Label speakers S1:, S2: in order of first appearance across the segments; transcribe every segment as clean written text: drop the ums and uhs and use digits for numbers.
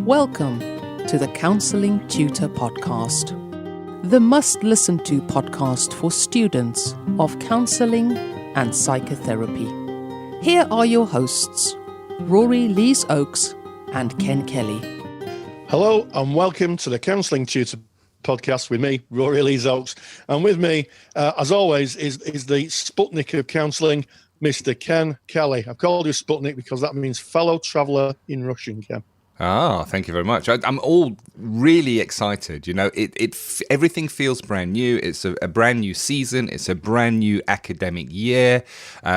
S1: Welcome to the Counselling Tutor Podcast, the must-listen-to podcast for students of counselling and psychotherapy. Here are your hosts, Rory Lees-Oakes and Ken Kelly.
S2: Hello and welcome to the Counselling Tutor Podcast with me, Rory Lees-Oakes. And with me, as always, is the Sputnik of counselling, Mr. Ken Kelly. I've called you Sputnik because that means fellow traveller in Russian, Ken.
S3: Ah, thank you very much. I'm all really excited. You know, everything feels brand new. It's a brand new season. It's a brand new academic year.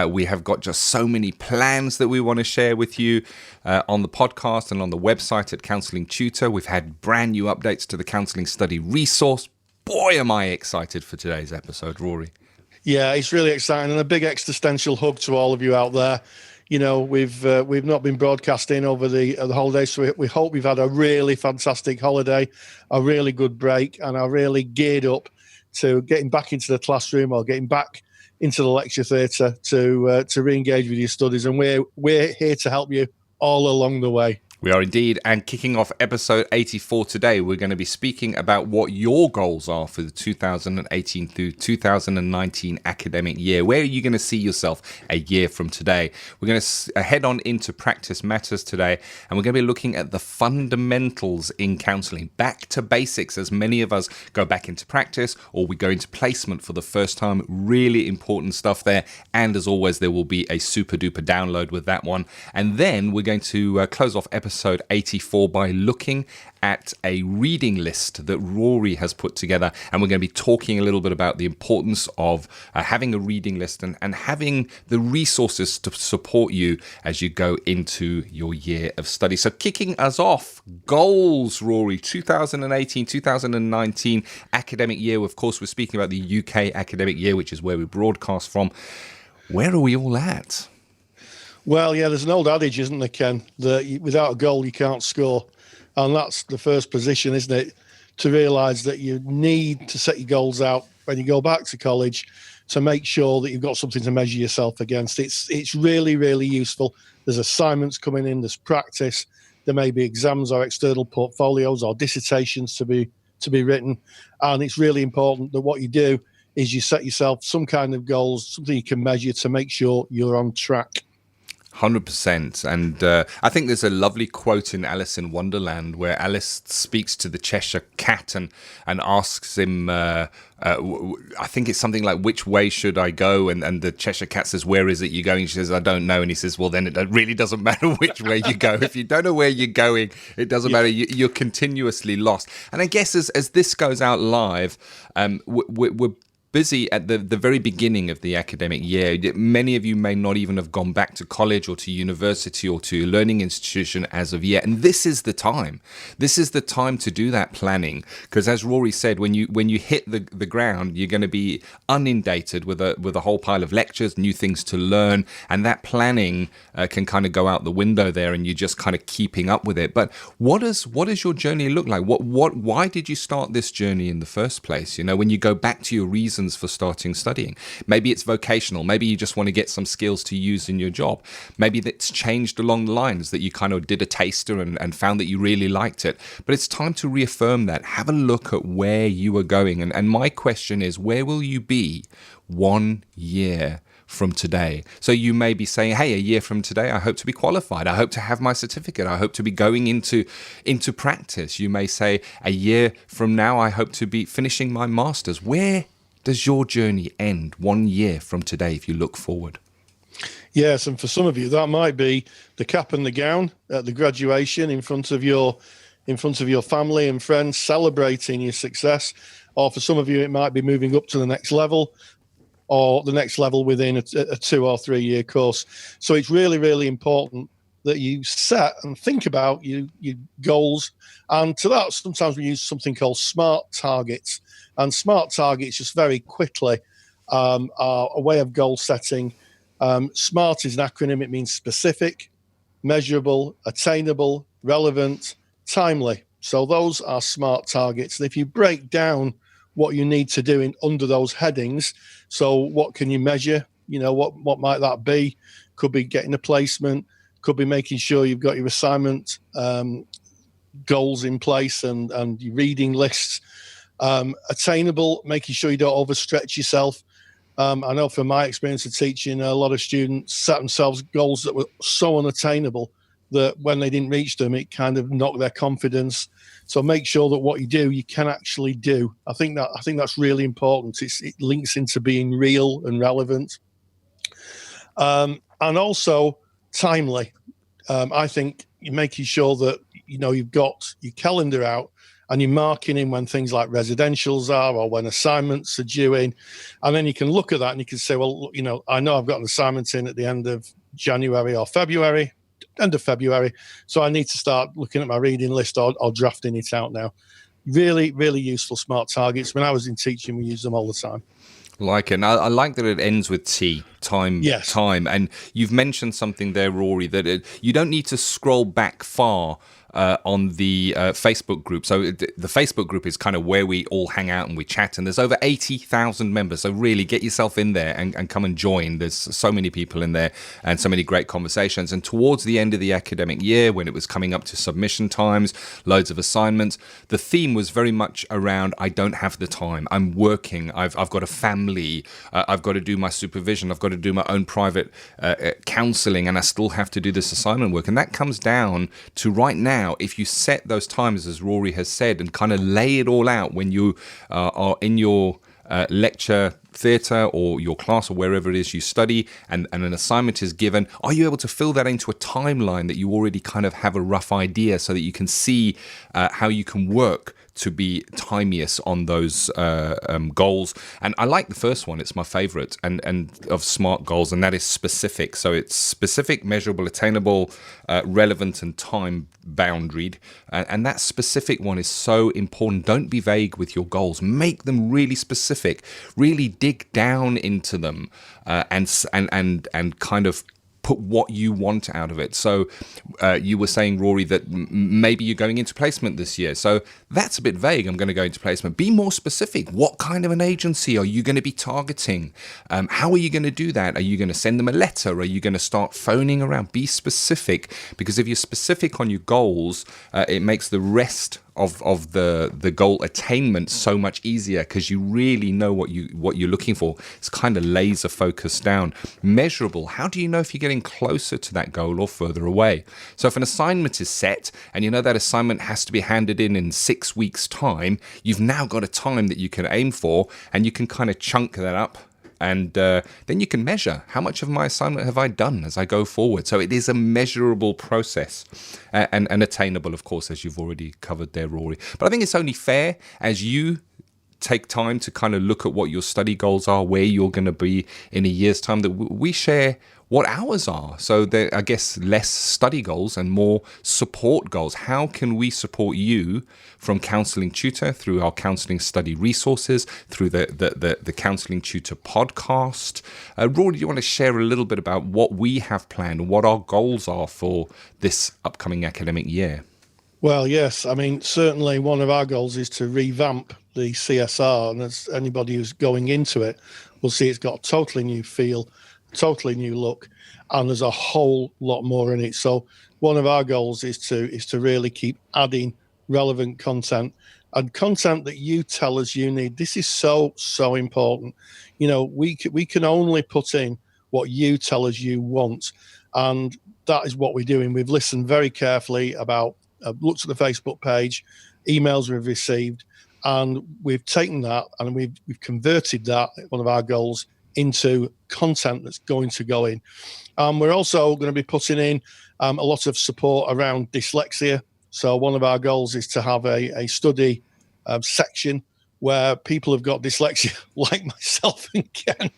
S3: We have got just so many plans that we want to share with you on the podcast and on the website at Counselling Tutor. We've had brand new updates to the Counselling Study resource. Boy, am I excited for today's episode, Rory.
S2: Yeah, it's really exciting and a big existential hug to all of you out there. You know, we've not been broadcasting over the holidays, so we hope we've had a really fantastic holiday, a really good break, and are really geared up to getting back into the classroom or getting back into the lecture theatre to re-engage with your studies. And we're here to help you all along the way.
S3: We are indeed, and kicking off episode 84 today, we're going to be speaking about what your goals are for the 2018 through 2019 academic year. Where are you going to see yourself a year from today? We're going to head on into Practice Matters today, and we're going to be looking at the fundamentals in counselling, back to basics, as many of us go back into practice or we go into placement for the first time. Really important stuff there, and as always, there will be a super duper download with that one. And then we're going to close off episode 84 by looking at a reading list that Rory has put together, and we're going to be talking a little bit about the importance of having a reading list and having the resources to support you as you go into your year of study. So kicking us off, goals, Rory, 2018-2019 academic year. Of course, we're speaking about the UK academic year, which is where we broadcast from. Where are we all at?
S2: Well, yeah, there's an old adage, isn't there, Ken, that without a goal, you can't score. And that's the first position, isn't it? To realise that you need to set your goals out when you go back to college to make sure that you've got something to measure yourself against. It's really, really useful. There's assignments coming in, there's practice, there may be exams or external portfolios or dissertations to be written. And it's really important that what you do is you set yourself some kind of goals, something you can measure to make sure you're on track.
S3: 100%. And I think there's a lovely quote in Alice in Wonderland where Alice speaks to the Cheshire Cat and asks him, I think it's something like, which way should I go? And the Cheshire Cat says, where is it you're going? She says, I don't know. And he says, well, then it really doesn't matter which way you go. If you don't know where you're going, it doesn't matter. You're continuously lost. And I guess as this goes out live, we're busy at the very beginning of the academic year. Many of you may not even have gone back to college or to university or to a learning institution as of yet. And this is the time. This is the time to do that planning. Because as Rory said, when you hit the ground, you're going to be inundated with a whole pile of lectures, new things to learn. And that planning can kind of go out the window there and you're just kind of keeping up with it. But what does your journey look like? Why did you start this journey in the first place? You know, when you go back to your reasons for starting studying. Maybe it's vocational. Maybe you just want to get some skills to use in your job. Maybe that's changed along the lines that you kind of did a taster and found that you really liked it. But it's time to reaffirm that. Have a look at where you are going. And my question is, where will you be 1 year from today? So you may be saying, hey, a year from today, I hope to be qualified. I hope to have my certificate. I hope to be going into practice. You may say, a year from now, I hope to be finishing my master's. Where does your journey end 1 year from today if you look forward?
S2: Yes, and for some of you, that might be the cap and the gown at the graduation in front of your family and friends, celebrating your success. Or for some of you, it might be moving up to the next level, or the next level within a 2 or 3 year course. So it's really, really important that you set and think about your goals. And to that, sometimes we use something called SMART targets. And SMART targets, just very quickly, are a way of goal setting. SMART is an acronym. It means specific, measurable, attainable, relevant, timely. So those are SMART targets. And if you break down what you need to do under those headings, so what can you measure? You know, what might that be? Could be getting a placement, could be making sure you've got your assignment goals in place and your reading lists. Attainable, making sure you don't overstretch yourself. I know from my experience of teaching, a lot of students set themselves goals that were so unattainable that when they didn't reach them, it kind of knocked their confidence. So make sure that what you do, you can actually do. I think that's really important. It links into being real and relevant, and also timely. I think you're making sure that you've got your calendar out and you're marking in when things like residentials are or when assignments are due in, and then you can look at that and you can say, well, I know I've got an assignment in at the end of January or February. End of February, so I need to start looking at my reading list or drafting it out now. Really, really useful smart targets. When I was in teaching, we used them all the time.
S3: Like it. And I like that it ends with T, time.
S2: Yes.
S3: Time. And you've mentioned something there, Rory, that you don't need to scroll back far on the Facebook group. So the Facebook group is kind of where we all hang out and we chat, and there's over 80,000 members. So really get yourself in there and come and join. There's so many people in there and so many great conversations. And towards the end of the academic year, when it was coming up to submission times, loads of assignments, the theme was very much around, I don't have the time. I'm working. I've got a family. I've got to do my supervision. I've got to do my own private counselling, and I still have to do this assignment work. And that comes down to right now, if you set those times, as Rory has said, and kind of lay it all out when you are in your lecture theatre or your class or wherever it is you study, and an assignment is given, are you able to fill that into a timeline that you already kind of have a rough idea so that you can see how you can work to be timiest on those goals? And I like the first one. It's my favorite and of SMART goals, and that is specific. So it's specific, measurable, attainable, relevant, and time boundaried. And that specific one is so important. Don't be vague with your goals. Make them really specific. Really dig down into them and kind of put what you want out of it. So you were saying, Rory, that maybe you're going into placement this year. So that's a bit vague. I'm going to go into placement. Be more specific. What kind of an agency are you going to be targeting? How are you going to do that? Are you going to send them a letter? Are you going to start phoning around? Be specific, because if you're specific on your goals, it makes the rest of the goal attainment so much easier, because you really know what you're looking for. It's kind of laser focused down. Measurable. How do you know if you're getting closer to that goal or further away? So if an assignment is set and you know that assignment has to be handed in 6 weeks' time, you've now got a time that you can aim for, and you can kind of chunk that up. And then you can measure how much of my assignment have I done as I go forward. So it is a measurable process and attainable, of course, as you've already covered there, Rory. But I think it's only fair, as you take time to kind of look at what your study goals are, where you're going to be in a year's time, that we share what ours are. So there, I guess, less study goals and more support goals. How can we support you from Counselling Tutor through our counselling study resources, through the Counselling Tutor podcast? Rory, do you want to share a little bit about what we have planned and what our goals are for this upcoming academic year?
S2: Well, yes. I mean, certainly one of our goals is to revamp the CSR, and as anybody who's going into it will see, it's got a totally new feel, totally new look, and there's a whole lot more in it. So one of our goals is to really keep adding relevant content, and content that you tell us you need. This is so important. We can only put in what you tell us you want, and that is what we're doing. We've listened very carefully about looked at the Facebook page, emails we've received, and we've taken that and we've converted that, one of our goals, into content that's going to go in. We're also going to be putting in a lot of support around dyslexia. So one of our goals is to have a study section where people who've got dyslexia, like myself and Ken,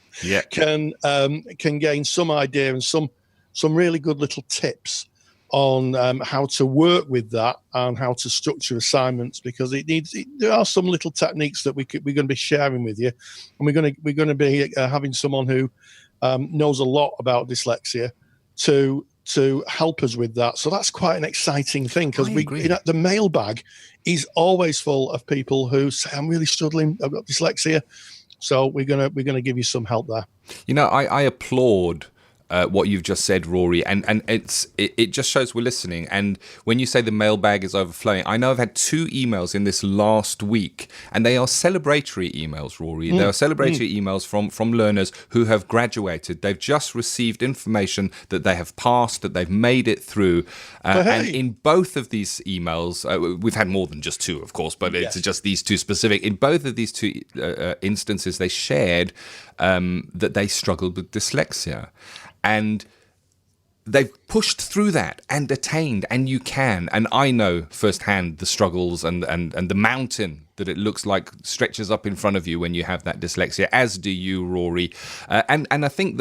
S2: can gain some idea and some really good little tips on how to work with that and how to structure assignments, because there are some little techniques that we're going to be sharing with you, and we're going to be having someone who knows a lot about dyslexia to help us with that. So that's quite an exciting thing, because the mailbag is always full of people who say, I'm really struggling, I've got dyslexia. So we're gonna give you some help there.
S3: I applaud what you've just said, Rory, and it just shows we're listening. And when you say the mailbag is overflowing, I know I've had 2 emails in this last week, and they are celebratory emails, Rory. They are celebratory emails from learners who have graduated. They've just received information that they have passed, that they've made it through. And in both of these emails, we've had more than just 2, of course, but it's just these 2 specific. In both of these 2 instances, they shared that they struggled with dyslexia. And they've pushed through that and attained, and you can. And I know firsthand the struggles and the mountain that it looks like stretches up in front of you when you have that dyslexia, as do you, Rory. And I think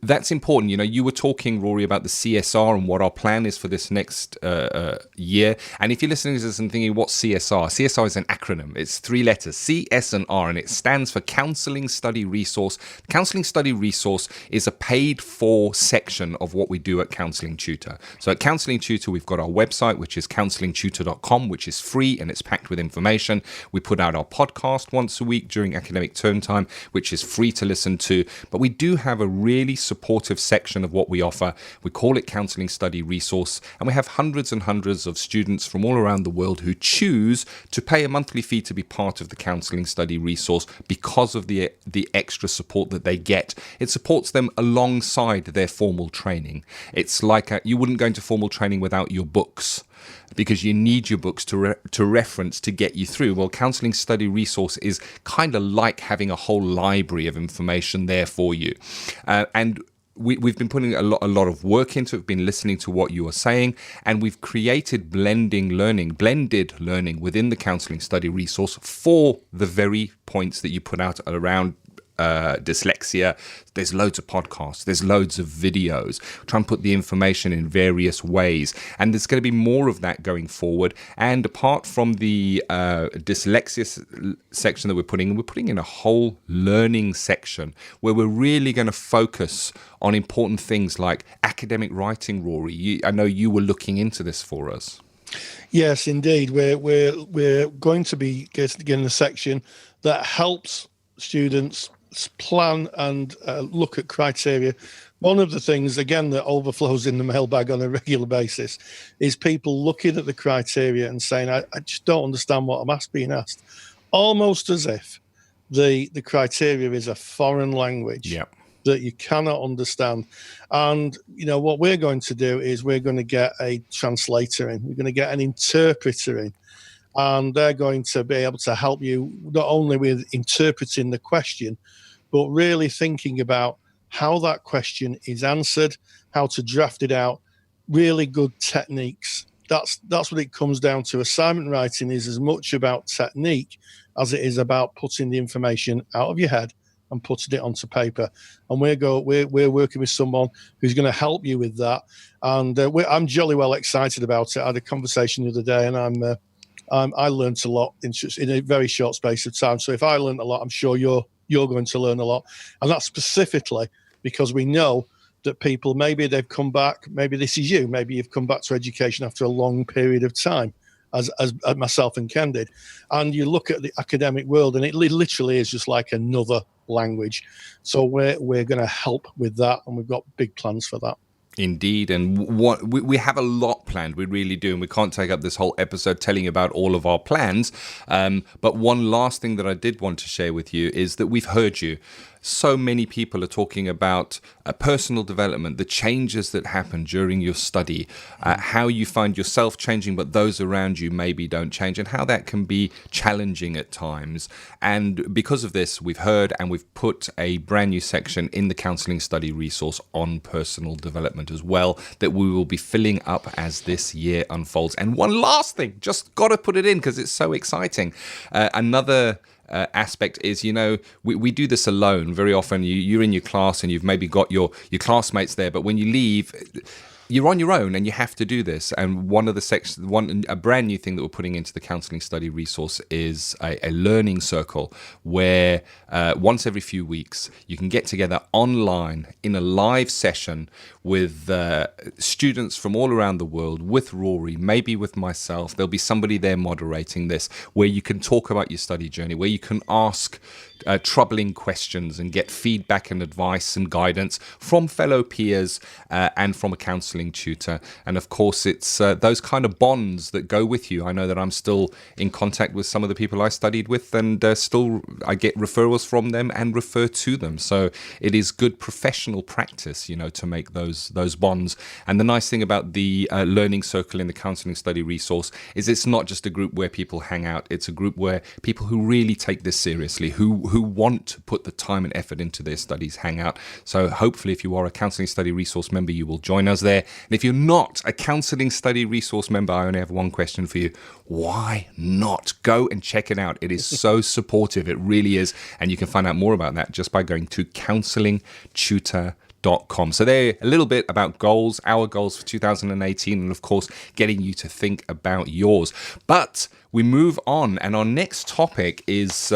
S3: that's important. You know, you were talking, Rory, about the CSR and what our plan is for this next year. And if you're listening to this and thinking, what's CSR? CSR is an acronym. It's 3 letters, C, S, and R, and it stands for Counselling Study Resource. Counselling Study Resource is a paid-for section of what we do at Counselling Tutor. So at Counselling Tutor, we've got our website, which is counsellingtutor.com, which is free and it's packed with information. We put out our podcast once a week during academic term time, which is free to listen to. But we do have a really supportive section of what we offer. We call it Counselling Study Resource, and we have hundreds and hundreds of students from all around the world who choose to pay a monthly fee to be part of the Counselling Study Resource because of the extra support that they get. It supports them alongside their formal training. It's like you wouldn't go into formal training without your books, because you need your books to reference to get you through. Well, Counselling Study Resource is kind of like having a whole library of information there for you. And we've been putting a lot of work into it. We've been listening to what you are saying, and we've created blended learning within the Counselling Study Resource for the very points that you put out around dyslexia. There's loads of podcasts, there's loads of videos. Try and put the information in various ways, and there's going to be more of that going forward. And apart from the dyslexia section that we're putting in a whole learning section where we're really going to focus on important things like academic writing. Rory, I know you were looking into this for us.
S2: Yes, indeed. We're going to be getting a section that helps students plan and look at criteria. One of the things, again, that overflows in the mailbag on a regular basis is people looking at the criteria and saying, I just don't understand what I'm being asked, almost as if the criteria is a foreign language that you cannot understand. And, you know, what we're going to do is we're going to get a translator in, we're going to get an interpreter in, and they're going to be able to help you not only with interpreting the question, but really thinking about how that question is answered, how to draft it out, really good techniques. That's what it comes down to. Assignment writing is as much about technique as it is about putting the information out of your head and putting it onto paper. And we're working with someone who's going to help you with that. And I'm jolly well excited about it. I had a conversation the other day, and I learned a lot in a very short space of time. So if I learned a lot, I'm sure you're going to learn a lot. And that's specifically because we know that people, maybe they've come back, maybe this is you, maybe you've come back to education after a long period of time, as myself and Ken did. And you look at the academic world, and it literally is just like another language. So we're going to help with that, and we've got big plans for that.
S3: Indeed, and what we have a lot planned. We really do, and we can't take up this whole episode telling you about all of our plans. But one last thing that I did want to share with you is that we've heard you. So many people are talking about personal development, the changes that happen during your study, how you find yourself changing, but those around you maybe don't change, and how that can be challenging at times. And because of this, we've heard and we've put a brand new section in the Counselling Study Resource on personal development as well, that we will be filling up as this year unfolds. And one last thing, just got to put it in because it's so exciting. Another aspect is, you know, we do this alone. Very often you're in your class and you've maybe got your classmates there, but when you leave, you're on your own and you have to do this. And one of the a brand new thing that we're putting into the counselling study resource is a learning circle where once every few weeks you can get together online in a live session with students from all around the world, with Rory, maybe with myself. There'll be somebody there moderating this, where you can talk about your study journey, where you can ask troubling questions and get feedback and advice and guidance from fellow peers and from a counselling tutor. And of course, it's those kind of bonds that go with you. I know that I'm still in contact with some of the people I studied with, and still I get referrals from them and refer to them. So it is good professional practice, to make those bonds. And the nice thing about the learning circle in the counselling study resource is it's not just a group where people hang out. It's a group where people who really take this seriously, who want to put the time and effort into their studies, hang out. So hopefully, if you are a counselling study resource member, you will join us there. And if you're not a counselling study resource member, I only have one question for you. Why not? Go and check it out. It is so supportive. It really is. And you can find out more about that just by going to counselingtutor.com. So there, a little bit about goals, our goals for 2018, and of course, getting you to think about yours. But we move on, and our next topic is,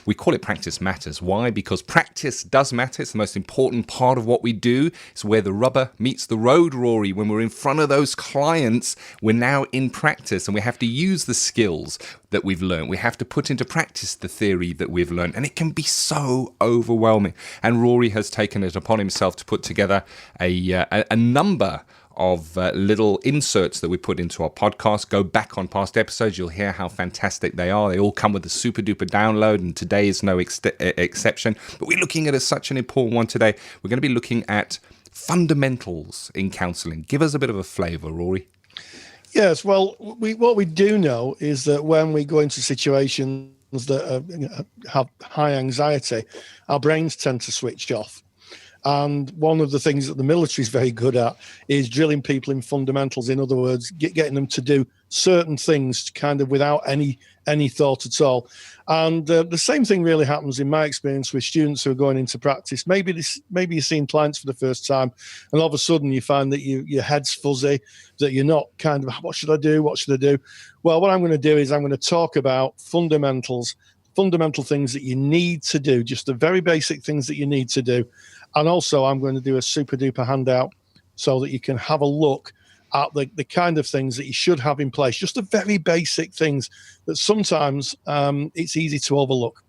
S3: we call it Practice Matters. Why? Because practice does matter. It's the most important part of what we do. It's where the rubber meets the road, Rory. When we're in front of those clients, we're now in practice, and we have to use the skills that we've learned. We have to put into practice the theory that we've learned, and it can be so overwhelming. And Rory has taken it upon himself to put together a number of little inserts that we put into our podcast. Go back on past episodes, you'll hear how fantastic they are. They all come with a super duper download, and today is no exception. But we're looking at such an important one today. We're going to be looking at fundamentals in counselling. Give us a bit of a flavour, Rory.
S2: Yes, well, what we do know is that when we go into situations that have high anxiety, our brains tend to switch off. And one of the things that the military is very good at is drilling people in fundamentals. In other words, getting them to do certain things kind of without any thought at all. And the same thing really happens in my experience with students who are going into practice. Maybe you're seeing clients for the first time, and all of a sudden you find that your head's fuzzy, that you're not kind of, what should I do? What should I do? Well, what I'm going to do is I'm going to talk about fundamental things that you need to do, just the very basic things that you need to do. And also I'm going to do a super duper handout so that you can have a look at the kind of things that you should have in place, just the very basic things that sometimes it's easy to overlook.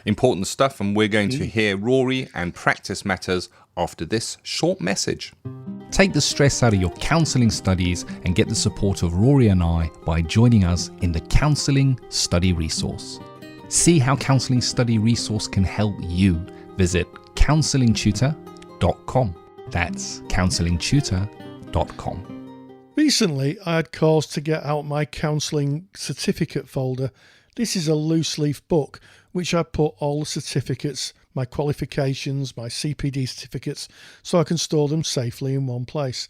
S3: Important stuff, and we're going to hear Rory and Practice Matters after this short message.
S4: Take the stress out of your counselling studies and get the support of Rory and I by joining us in the Counselling Study Resource. See how Counselling Study Resource can help you. Visit counselingtutor.com. That's counselingtutor.com.
S2: Recently, I had cause to get out my counselling certificate folder. This is a loose leaf book which I put all the certificates, my qualifications, my CPD certificates, so I can store them safely in one place.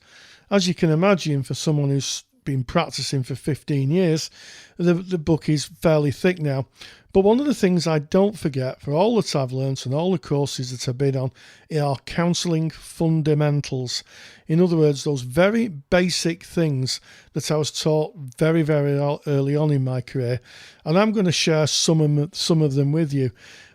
S2: As you can imagine, for someone who's been practicing for 15 years, the book is fairly thick now. But one of the things I don't forget for all that I've learnt and all the courses that I've been on are counselling fundamentals. In other words, those very basic things that I was taught very, very early on in my career. And I'm going to share some of them with you.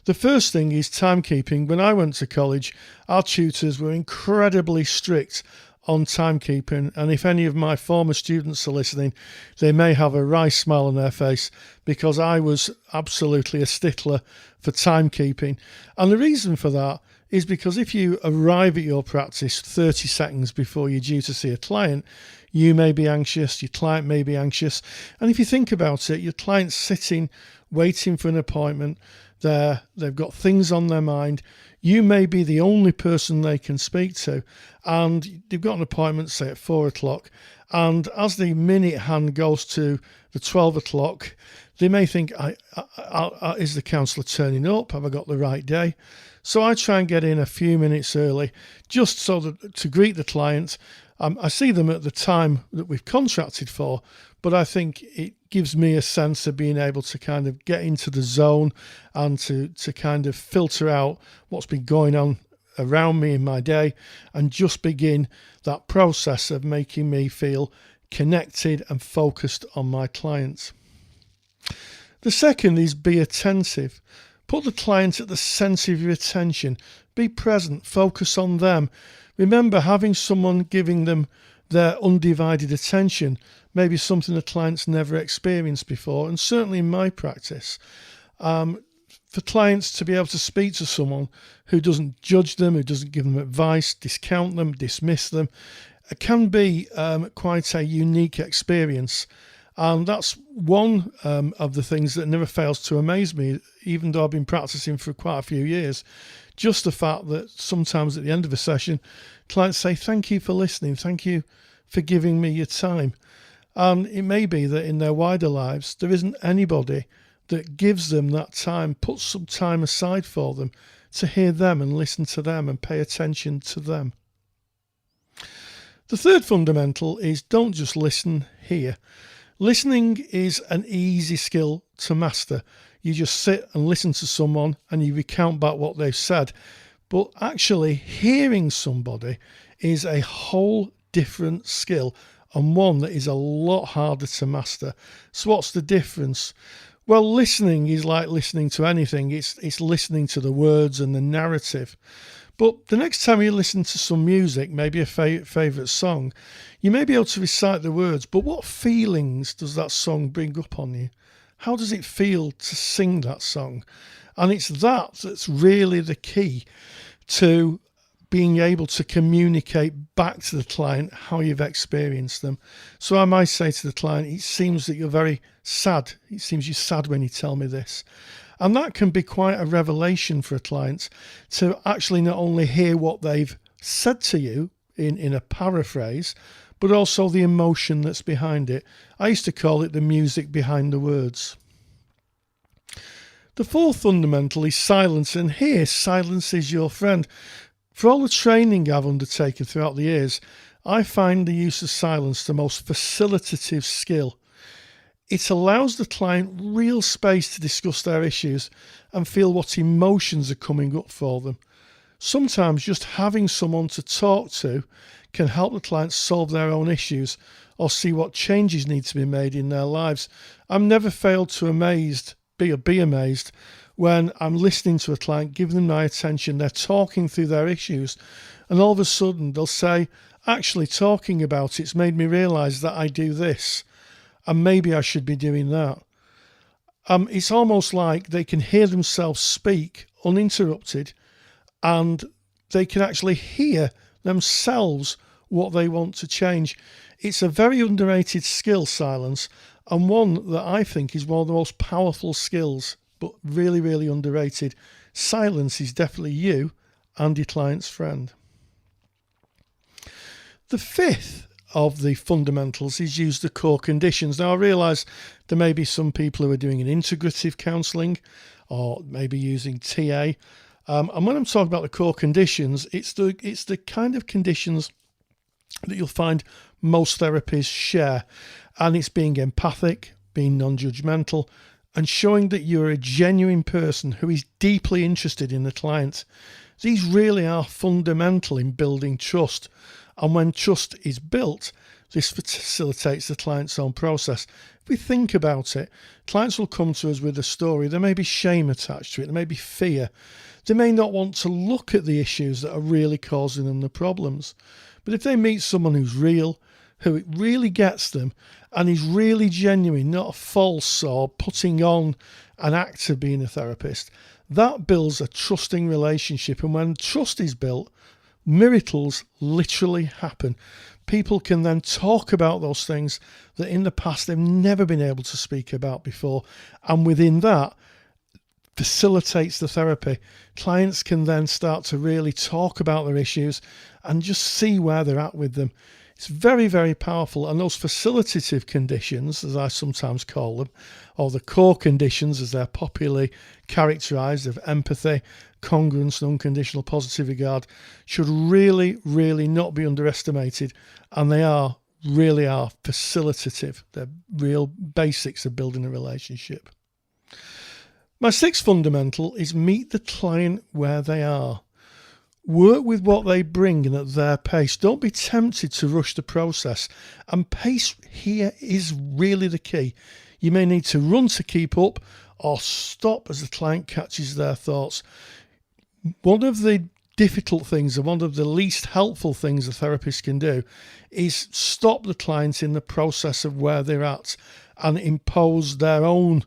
S2: The first thing is timekeeping. When I went to college, our tutors were incredibly strict on timekeeping, and if any of my former students are listening, they may have a wry smile on their face, because I was absolutely a stickler for timekeeping. And the reason for that is because if you arrive at your practice 30 seconds before you're due to see a client, you may be anxious, your client may be anxious, and if you think about it, your client's sitting waiting for an appointment, they've got things on their mind. You may be the only person they can speak to, and they've got an appointment, say at 4 o'clock, and as the minute hand goes to the 12 o'clock, they may think, is the counsellor turning up? Have I got the right day? So I try and get in a few minutes early, just so that to greet the client. I see them at the time that we've contracted for, but I think it gives me a sense of being able to kind of get into the zone and to kind of filter out what's been going on around me in my day and just begin that process of making me feel connected and focused on my clients. The second is be attentive. Put the client at the centre of your attention. Be present, focus on them. Remember, having someone giving them their undivided attention may be something the client's never experienced before, and certainly in my practice. For clients to be able to speak to someone who doesn't judge them, who doesn't give them advice, discount them, dismiss them, it can be quite a unique experience. And that's one of the things that never fails to amaze me, even though I've been practicing for quite a few years. Just the fact that sometimes at the end of a session, clients say, "Thank you for listening. Thank you for giving me your time." And it may be that in their wider lives, there isn't anybody that gives them that time, puts some time aside for them to hear them and listen to them and pay attention to them. The third fundamental is don't just listen, hear. Listening is an easy skill to master. You just sit and listen to someone and you recount back what they've said. But actually hearing somebody is a whole different skill and one that is a lot harder to master. So what's the difference? Well, listening is like listening to anything. It's listening to the words and the narrative. But the next time you listen to some music, maybe a favourite song, you may be able to recite the words, but what feelings does that song bring up on you? How does it feel to sing that song? And it's that's really the key to being able to communicate back to the client how you've experienced them. So I might say to the client, it seems that you're very sad. It seems you're sad when you tell me this. And that can be quite a revelation for a client to actually not only hear what they've said to you in a paraphrase, but also the emotion that's behind it. I used to call it the music behind the words. The fourth fundamental is silence, and here silence is your friend. For all the training I've undertaken throughout the years, I find the use of silence the most facilitative skill. It allows the client real space to discuss their issues and feel what emotions are coming up for them. Sometimes just having someone to talk to can help the client solve their own issues or see what changes need to be made in their lives. I'm never failed to be amazed when I'm listening to a client, giving them my attention, they're talking through their issues, and all of a sudden they'll say, "Actually, talking about it's made me realise that I do this. And maybe I should be doing that." It's almost like they can hear themselves speak uninterrupted and they can actually hear themselves what they want to change. It's a very underrated skill, silence, and one that I think is one of the most powerful skills, but really, really underrated. Silence is definitely you and your client's friend. The fifth of the fundamentals is use the core conditions. Now I realise there may be some people who are doing an integrative counselling or maybe using TA. And when I'm talking about the core conditions, it's the kind of conditions that you'll find most therapies share. And it's being empathic, being non-judgmental, and showing that you're a genuine person who is deeply interested in the client. These really are fundamental in building trust. And when trust is built, this facilitates the client's own process. If we think about it, clients will come to us with a story. There may be shame attached to it. There may be fear. They may not want to look at the issues that are really causing them the problems. But if they meet someone who's real, who really gets them, and is really genuine, not false or putting on an act of being a therapist, that builds a trusting relationship. And when trust is built, miracles literally happen. People can then talk about those things that in the past they've never been able to speak about before. And within that, facilitates the therapy. Clients can then start to really talk about their issues and just see where they're at with them. It's very, very powerful. And those facilitative conditions, as I sometimes call them, or the core conditions as they're popularly characterised, of empathy, congruence and unconditional positive regard, should really, really not be underestimated. And they really are facilitative. They're real basics of building a relationship. My sixth fundamental is meet the client where they are. Work with what they bring and at their pace. Don't be tempted to rush the process. And pace here is really the key. You may need to run to keep up or stop as the client catches their thoughts. One of the difficult things and one of the least helpful things a therapist can do is stop the client in the process of where they're at and impose their own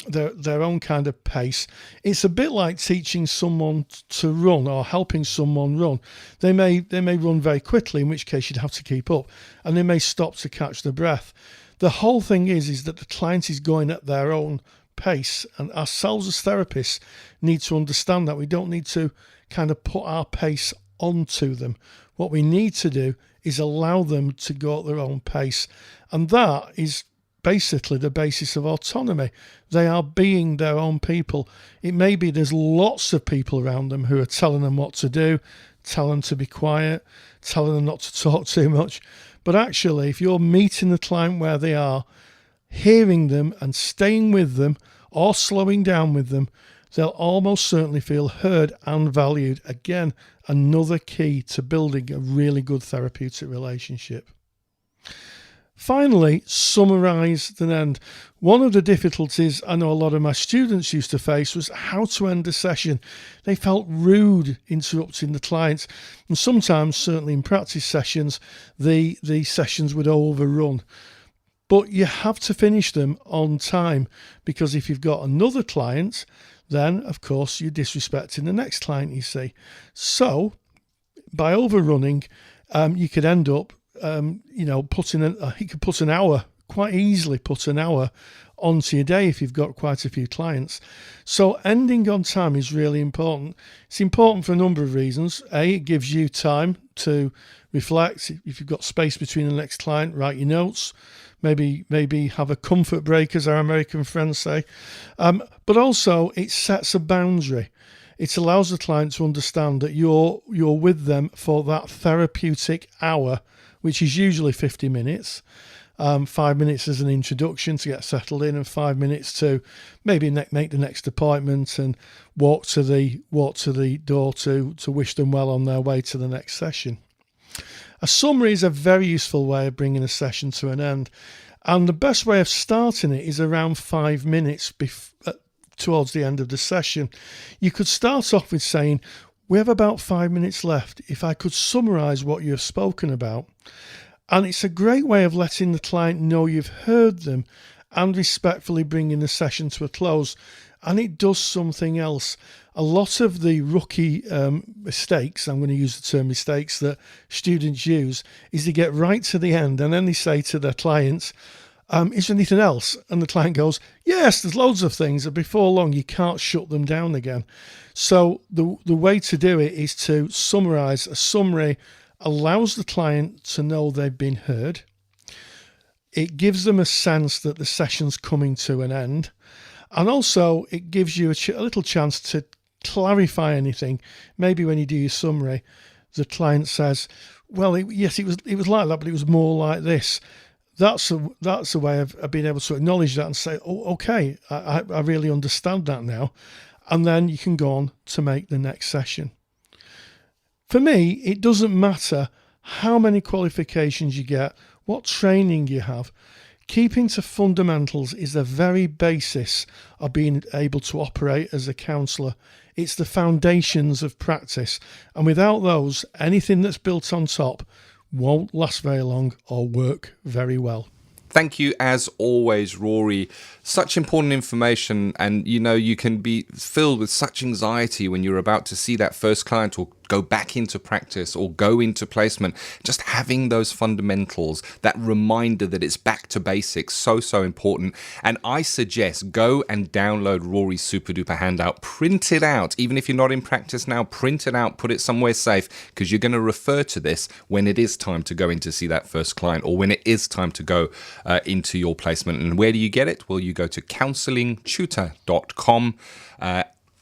S2: their own kind of pace. It's a bit like teaching someone to run or helping someone run. They may run very quickly, in which case you'd have to keep up, and they may stop to catch their breath. The whole thing is that the client is going at their own pace, and ourselves as therapists need to understand that. We don't need to kind of put our pace onto them. What we need to do is allow them to go at their own pace, and that is basically the basis of autonomy. They are being their own people. It may be there's lots of people around them who are telling them what to do, telling them to be quiet, telling them not to talk too much. But actually, if you're meeting the client where they are, hearing them and staying with them or slowing down with them, they'll almost certainly feel heard and valued. Again, another key to building a really good therapeutic relationship. Finally, summarise the end. One of the difficulties I know a lot of my students used to face was how to end a session. They felt rude interrupting the clients, and sometimes, certainly in practice sessions, the sessions would overrun. But you have to finish them on time, because if you've got another client, then of course you're disrespecting the next client, you see. So by overrunning, you could end up you could put an hour, quite easily put an hour onto your day if you've got quite a few clients. So ending on time is really important. It's important for a number of reasons. A, it gives you time to reflect. If you've got space between the next client, write your notes. Maybe have a comfort break, as our American friends say. But also it sets a boundary. It allows the client to understand that you're with them for that therapeutic hour, which is usually 50 minutes. 5 minutes as an introduction to get settled in, and 5 minutes to maybe make the next appointment and walk to the door to wish them well on their way to the next session. A summary is a very useful way of bringing a session to an end, and the best way of starting it is around 5 minutes towards the end of the session. You could start off with saying, "We have about 5 minutes left. If I could summarise what you have spoken about." And it's a great way of letting the client know you've heard them and respectfully bringing the session to a close. And it does something else. A lot of the rookie mistakes, I'm going to use the term mistakes, that students use is they get right to the end and then they say to their clients, "Is there anything else?" And the client goes, "Yes, there's loads of things." And before long, you can't shut them down again. So the way to do it is to summarise. A summary allows the client to know they've been heard. It gives them a sense that the session's coming to an end. And also it gives you a little chance to clarify anything. Maybe when you do your summary, the client says, "Well, it was like that, but it was more like this." That's a way of being able to acknowledge that and say, "Oh, okay, I really understand that now." And then you can go on to make the next session. For me, it doesn't matter how many qualifications you get, what training you have. Keeping to fundamentals is the very basis of being able to operate as a counsellor. It's the foundations of practice. And without those, anything that's built on top won't last very long or work very well.
S3: Thank you, as always, Rory. Such important information, and you can be filled with such anxiety when you're about to see that first client or go back into practice or go into placement. Just having those fundamentals, that reminder that it's back to basics, so important. And I suggest go and download Rory's super duper handout, print it out. Even if you're not in practice now, print it out, put it somewhere safe, because you're going to refer to this when it is time to go in to see that first client, or when it is time to go into your placement. And where do you get it? Well, you go to counsellingtutor.com.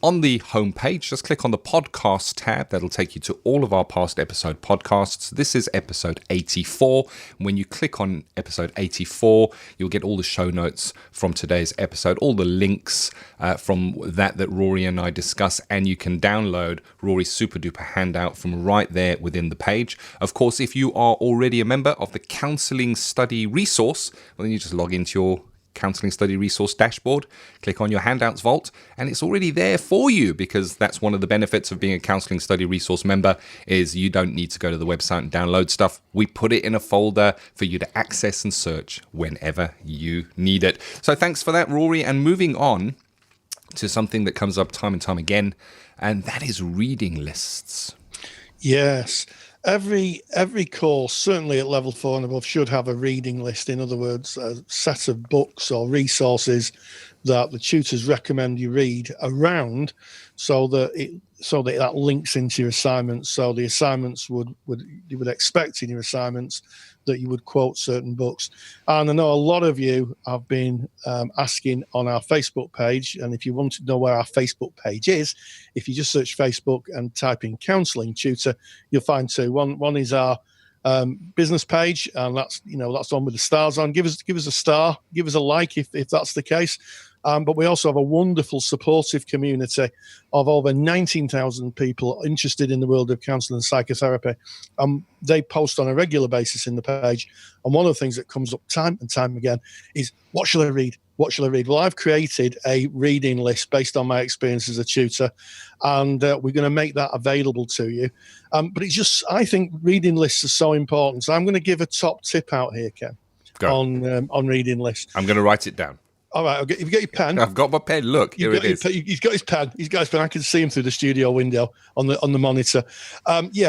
S3: On the homepage, just click on the podcast tab. That'll take you to all of our past episode podcasts. This is episode 84. When you click on episode 84, you'll get all the show notes from today's episode, all the links from that Rory and I discuss, and you can download Rory's super duper handout from right there within the page. Of course, if you are already a member of the Counselling Study Resource, well, then you just log into your Counselling Study Resource dashboard, click on your handouts vault, and it's already there for you, because that's one of the benefits of being a Counselling Study Resource member is you don't need to go to the website and download stuff. We put it in a folder for you to access and search whenever you need it. So thanks for that, Rory. And moving on to something that comes up time and time again, and that is reading lists.
S2: Yes. Every course, certainly at level 4 and above, should have a reading list. In other words, a set of books or resources that the tutors recommend you read around, so that links into your assignments. So the assignments you would expect in your assignments that you would quote certain books. And I know a lot of you have been asking on our Facebook page, and if you want to know where our Facebook page is, if you just search Facebook and type in Counselling Tutor, you'll find two. One is our business page, and that's the one with the stars on. Give us a star, give us a like if that's the case. But we also have a wonderful supportive community of over 19,000 people interested in the world of counselling and psychotherapy. They post on a regular basis in the page. And one of the things that comes up time and time again is, what shall I read? What shall I read? Well, I've created a reading list based on my experience as a tutor, and we're going to make that available to you. But I think reading lists are so important. So I'm going to give a top tip out here, Ken, on reading lists.
S3: I'm going to write it down.
S2: All right, have you got your pen?
S3: I've got my pen. Look, here it is.
S2: He's got his pen. I can see him through the studio window on the monitor.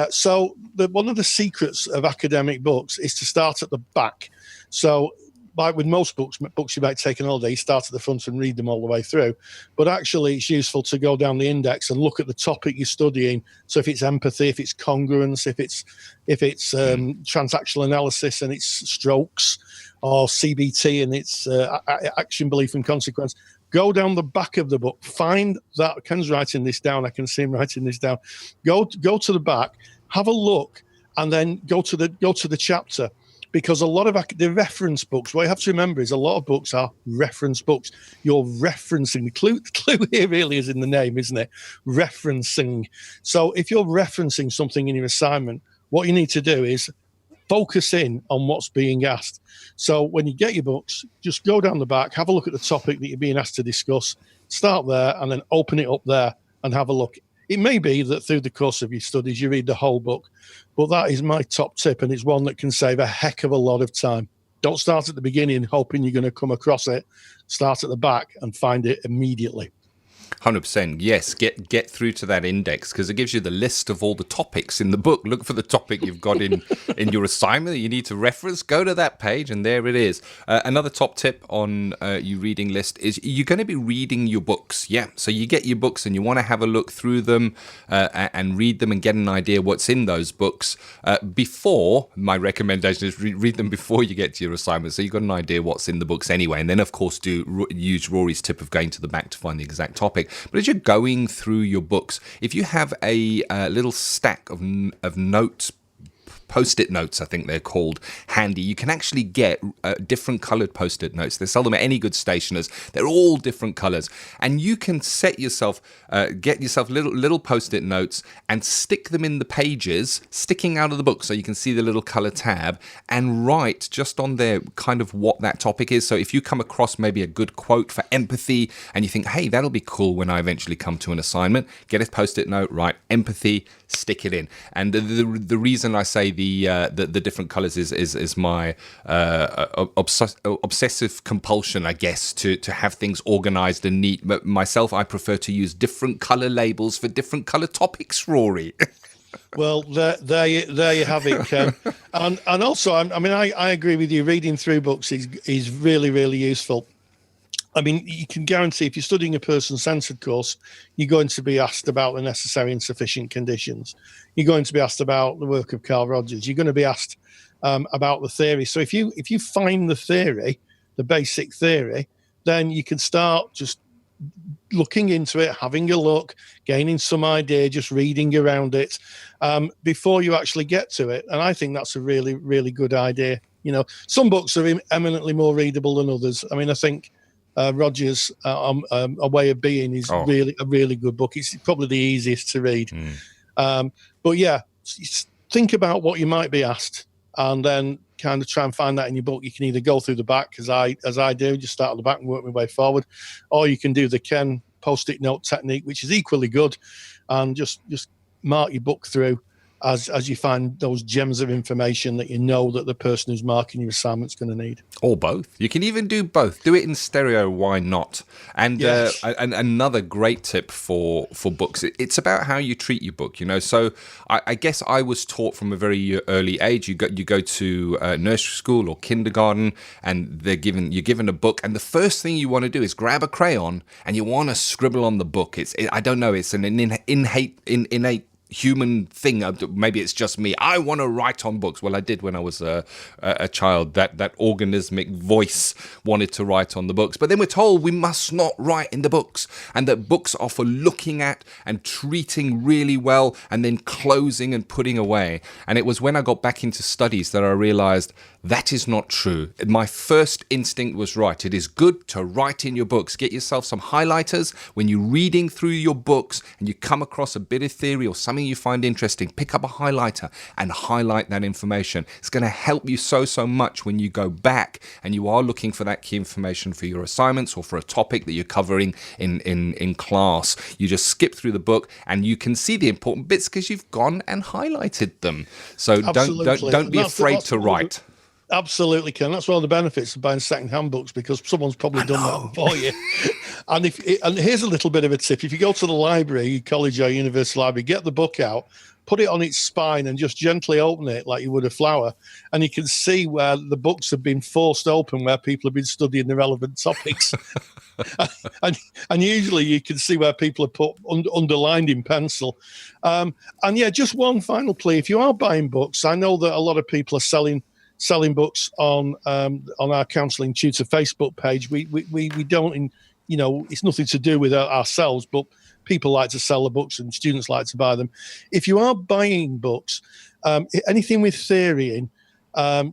S2: So one of the secrets of academic books is to start at the back. So, like with most books you might take an holiday, you start at the front and read them all the way through. But actually, it's useful to go down the index and look at the topic you're studying. So if it's empathy, if it's congruence, if it's transactional analysis and it's strokes, or CBT and its action, belief and consequence, go down the back of the book, find that. Ken's writing this down. I can see him writing this down. Go to the back, have a look, and then go to the chapter. Because a lot of the reference books, what you have to remember is a lot of books are reference books. You're referencing. The clue here really is in the name, isn't it? Referencing. So if you're referencing something in your assignment, what you need to do is focus in on what's being asked. So when you get your books, just go down the back, have a look at the topic that you're being asked to discuss, start there, and then open it up there and have a look. It may be that through the course of your studies, you read the whole book, but that is my top tip, and it's one that can save a heck of a lot of time. Don't start at the beginning hoping you're going to come across it. Start at the back and find it immediately.
S3: 100%. Yes, get through to that index, because it gives you the list of all the topics in the book. Look for the topic you've got in your assignment that you need to reference. Go to that page, and there it is. Another top tip on your reading list is you're going to be reading your books. Yeah, so you get your books and you want to have a look through them and read them and get an idea what's in those books. My recommendation is read them before you get to your assignment, so you've got an idea what's in the books anyway. And then, of course, use Rory's tip of going to the back to find the exact topic. But as you're going through your books, if you have a little stack of notes, Post-it notes, I think they're called, handy, you can actually get different coloured Post-it notes. They sell them at any good stationers. They're all different colours, and you can get yourself little Post-it notes and stick them in the pages, sticking out of the book, so you can see the little colour tab, and write just on there kind of what that topic is. So if you come across maybe a good quote for empathy, and you think, hey, that'll be cool when I eventually come to an assignment, get a Post-it note, write empathy, stick it in. And the reason I say the different colours is my obsessive compulsion, I guess, to have things organised and neat. But myself, I prefer to use different colour labels for different colour topics, Rory.
S2: Well, there you have it, Ken. And also, I agree with you. Reading through books is really, really useful. I mean, you can guarantee if you're studying a person-centered course, you're going to be asked about the necessary and sufficient conditions. You're going to be asked about the work of Carl Rogers. You're going to be asked about the theory. So if you find the theory, the basic theory, then you can start just looking into it, having a look, gaining some idea, just reading around it before you actually get to it. And I think that's a really, really good idea. Some books are eminently more readable than others. I mean, I think Roger's A Way of Being is really a really good book. It's probably the easiest to read. But yeah, think about what you might be asked, and then kind of try and find that in your book. You can either go through the back, as I do, just start at the back and work my way forward, or you can do the Ken post-it note technique, which is equally good, and just mark your book through as you find those gems of information that that the person who's marking your assignment's going to need.
S3: Or both. You can even do both. Do it in stereo, why not? And
S2: yes.
S3: And another great tip for books, it's about how you treat your book, So I guess I was taught from a very early age, you go to nursery school or kindergarten, and you're given a book, and the first thing you want to do is grab a crayon and you want to scribble on the book. I don't know, it's an innate human thing. Maybe it's just me. I want to write on books. Well, I did when I was a child. That organismic voice wanted to write on the books. But then we're told we must not write in the books, and that books are for looking at and treating really well and then closing and putting away. And it was when I got back into studies that I realized that is not true. My first instinct was right. It is good to write in your books. Get yourself some highlighters. When you're reading through your books and you come across a bit of theory or something you find interesting, pick up a highlighter and highlight that information. It's going to help you so much when you go back and you are looking for that key information for your assignments or for a topic that you're covering in class. You just skip through the book and you can see the important bits because you've gone and highlighted them. So don't be afraid to write.
S2: Absolutely, Ken. That's one of the benefits of buying second-hand books, because someone's probably done that for you. And here's a little bit of a tip: if you go to the library, college or university library, get the book out, put it on its spine, and just gently open it like you would a flower, and you can see where the books have been forced open, where people have been studying the relevant topics. and usually you can see where people are put underlined in pencil. And yeah, just one final plea: if you are buying books, I know that a lot of people are selling books on our Counselling Tutor Facebook page. We don't, it's nothing to do with ourselves, but people like to sell the books and students like to buy them. If you are buying books, anything with theory in,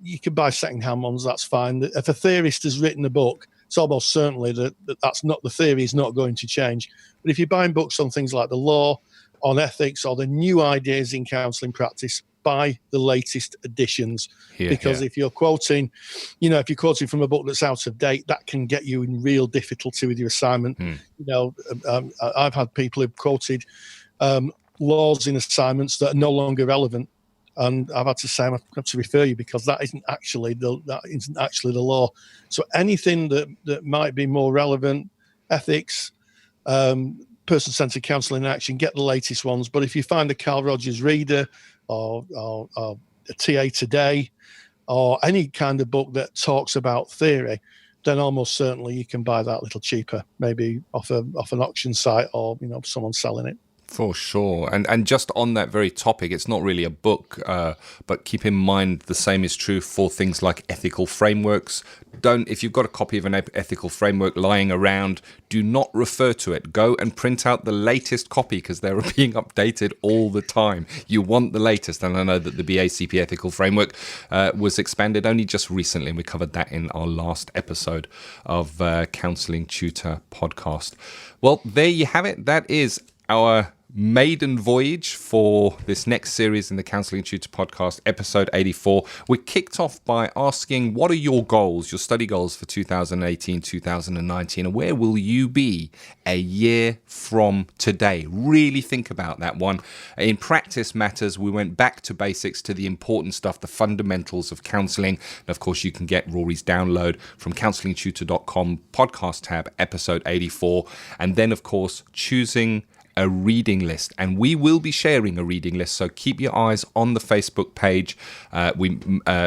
S2: you can buy second-hand ones. That's fine. If a theorist has written a book, it's almost certainly that's not, the theory is not going to change. But if you're buying books on things like the law, on ethics, or the new ideas in counselling practice, buy the latest editions, because if you're quoting from a book that's out of date, that can get you in real difficulty with your assignment. I've had people who've quoted laws in assignments that are no longer relevant, and I've had to say, I have to refer you, because that isn't actually the law. So anything that might be more relevant, ethics, person-centered counselling and action, get the latest ones. But if you find a Carl Rogers Reader or a TA Today or any kind of book that talks about theory, then almost certainly you can buy that a little cheaper, maybe off an auction site, or someone selling it.
S3: For sure. And just on that very topic, it's not really a book, but keep in mind the same is true for things like ethical frameworks. If you've got a copy of an ethical framework lying around, do not refer to it. Go and print out the latest copy, because they're being updated all the time. You want the latest. And I know that the BACP ethical framework was expanded only just recently, and we covered that in our last episode of Counselling Tutor Podcast. Well, there you have it. That is our maiden voyage for this next series in the Counselling Tutor Podcast, episode 84. We kicked off by asking, what are your goals, your study goals for 2018, 2019, and where will you be a year from today? Really think about that one. In practice matters, we went back to basics, to the important stuff, the fundamentals of counselling. And of course, you can get Rory's download from counsellingtutor.com, podcast tab, episode 84. And then, of course, choosing a reading list, and we will be sharing a reading list, so keep your eyes on the Facebook page. We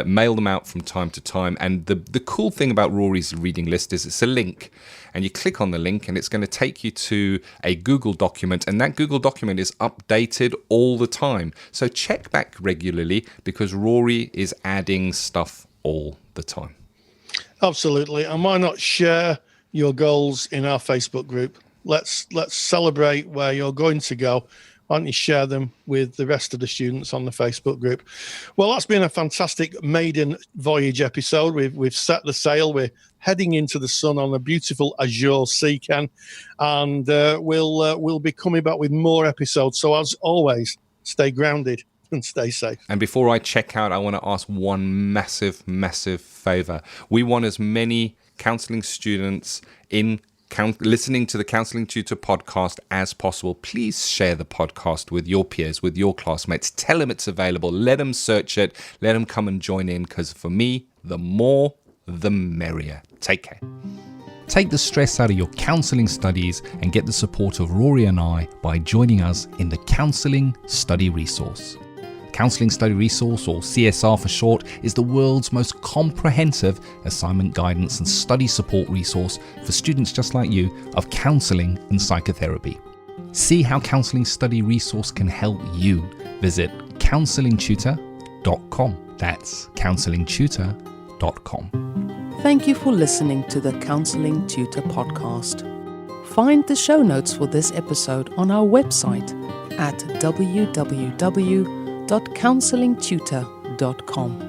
S3: mail them out from time to time, and the cool thing about Rory's reading list is it's a link, and you click on the link and it's going to take you to a Google document, and that Google document is updated all the time, so check back regularly, because Rory is adding stuff all the time.
S2: Absolutely. And why not share your goals in our Facebook group? let's celebrate where you're going to go. Why don't you share them with the rest of the students on the Facebook group? Well, that's been a fantastic maiden voyage episode. We've set the sail. We're heading into the sun on a beautiful azure sea, Ken, and we'll be coming back with more episodes. So as always, stay grounded and stay safe.
S3: And before I check out, I want to ask one massive favor. We want as many counselling students listening to the Counselling Tutor podcast as possible. Please share the podcast with your peers, with your classmates. Tell them it's available. Let them search it. Let them come and join in, because for me, the more, the merrier. Take care.
S4: Take the stress out of your counselling studies and get the support of Rory and I by joining us in the Counselling Study Resource. Counselling Study Resource, or CSR for short, is the world's most comprehensive assignment guidance and study support resource for students just like you of counselling and psychotherapy. See how Counselling Study Resource can help you. Visit counsellingtutor.com. That's counsellingtutor.com.
S1: Thank you for listening to the Counselling Tutor Podcast. Find the show notes for this episode on our website at www.counsellingtutor.com.